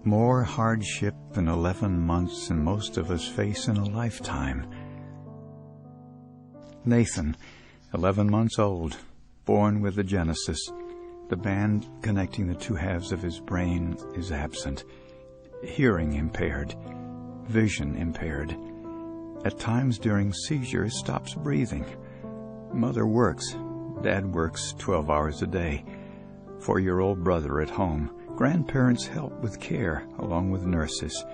More hardship in 11 months than most of us face in a lifetime. Nathan, 11 months old, born with a genesis. The band connecting the two halves of his brain is absent. Hearing impaired. Vision impaired. At times during seizures stops breathing. Mother works. Dad works 12 hours a day. 4-year-old brother at home. Grandparents help with care, along with nurses.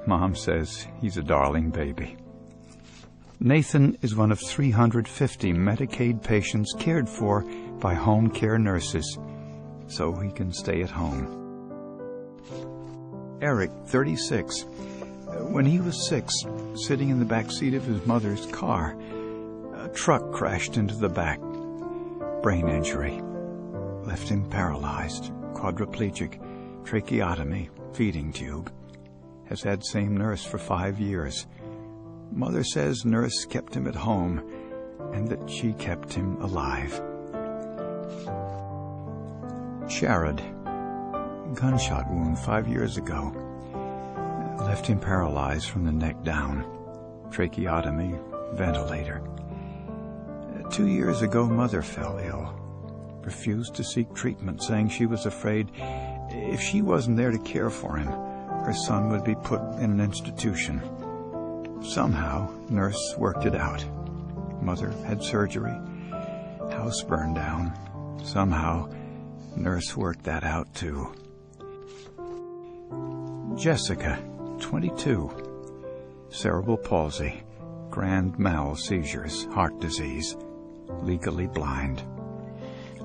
Mom says he's a darling baby. Nathan is one of 350 Medicaid patients cared for by home care nurses, so he can stay at home. Eric, 36. When he was 6, sitting in the back seat of his mother's car, a truck crashed into the back. Brain injury. Left him paralyzed, quadriplegic, tracheotomy, feeding tube. Has had same nurse for 5 years. Mother says nurse kept him at home and that she kept him alive. Sharad, gunshot wound 5 years ago. Left him paralyzed from the neck down. Tracheotomy, ventilator. 2 years ago, Mother fell ill. Refused to seek treatment, saying she was afraid if she wasn't there to care for him, her son would be put in an institution. Somehow, nurse worked it out. Mother had surgery. House burned down. Somehow, nurse worked that out too. Jessica, 22. Cerebral palsy, grand mal seizures, heart disease, legally blind.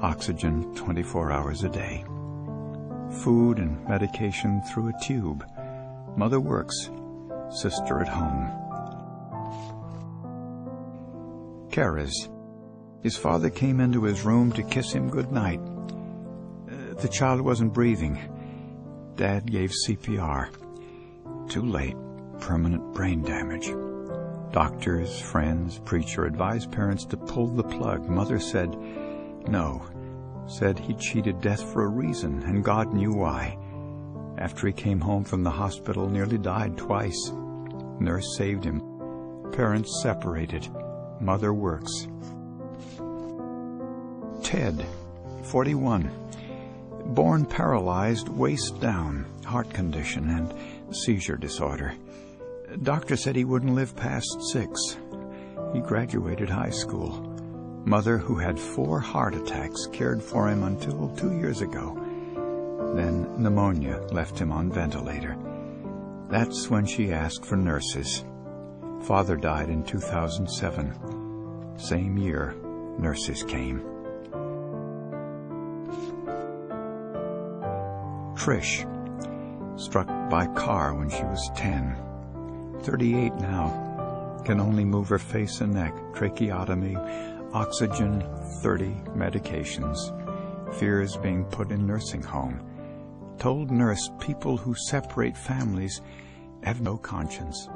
Oxygen 24 hours a day. Food and medication through a tube. Mother works. Sister at home. Karaz. His father came into his room to kiss him goodnight. The child wasn't breathing. Dad gave CPR. Too late. Permanent brain damage. Doctors, friends, preacher advised parents to pull the plug. Mother said no. Said he cheated death for a reason, and God knew why. After he came home from the hospital, nearly died twice. Nurse saved him. Parents separated. Mother works. Ted, 41. Born paralyzed, waist down, heart condition, and seizure disorder. Doctor said he wouldn't live past 6. He graduated high school. Mother, who had 4 heart attacks, cared for him until 2 years ago. Then pneumonia left him on ventilator. That's when she asked for nurses. Father died in 2007. Same year, nurses came. Trish, struck by car when she was 10. 38 now. Can only move her face and neck. Tracheotomy, oxygen, 30 medications. Fears being put in nursing home. Told nurse people who separate families have no conscience.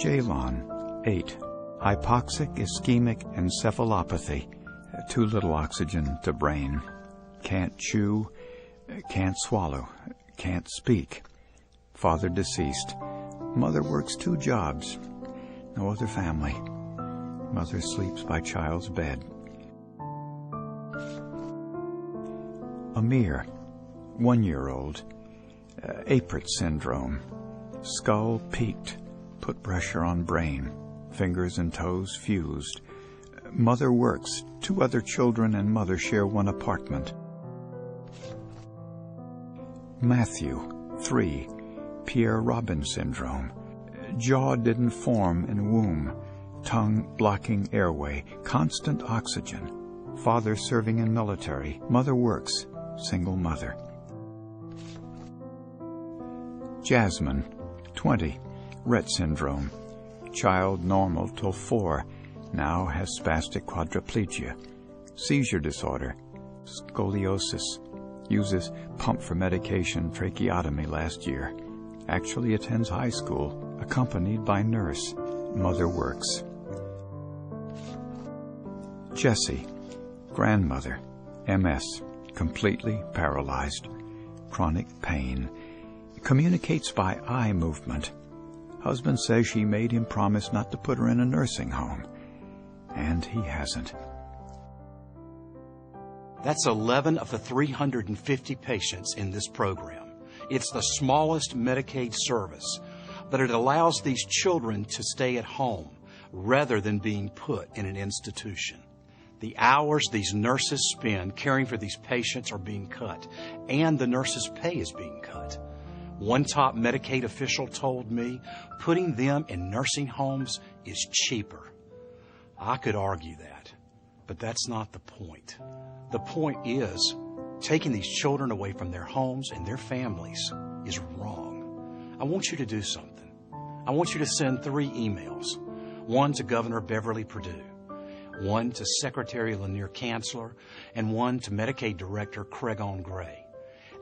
Jaylon, 8. Hypoxic ischemic encephalopathy. Too little oxygen to brain. Can't chew, can't swallow, can't speak. Father deceased. Mother works 2 jobs. No other family. Mother sleeps by child's bed. Amir, 1-year-old. Apert syndrome. Skull peaked. Put pressure on brain. Fingers and toes fused. Mother works. 2 other children and mother share one apartment. Matthew, 3. Pierre-Robin syndrome. Jaw didn't form in womb. Tongue blocking airway. Constant oxygen. Father serving in military. Mother works. Single mother. Jasmine, 20. Rett syndrome. Child normal till 4. Now has spastic quadriplegia. Seizure disorder. Scoliosis. Uses pump for medication, tracheotomy last year. Actually attends high school, accompanied by nurse. Mother works. Jessie, grandmother, MS, completely paralyzed. chronic pain. Communicates by eye movement. Husband says she made him promise not to put her in a nursing home. And he hasn't. That's 11 of the 350 patients in this program. It's the smallest Medicaid service, but it allows these children to stay at home rather than being put in an institution. The hours these nurses spend caring for these patients are being cut, and the nurses' pay is being cut. One top Medicaid official told me putting them in nursing homes is cheaper. I could argue that, but that's not the point. The point is, taking these children away from their homes and their families is wrong. I want you to do something. I want you to send 3 emails. One to Governor Beverly Perdue, one to Secretary Lanier Kanzler, and one to Medicaid Director Cregon Gray.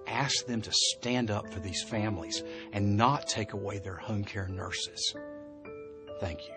Ask them to stand up for these families and not take away their home care nurses. Thank you.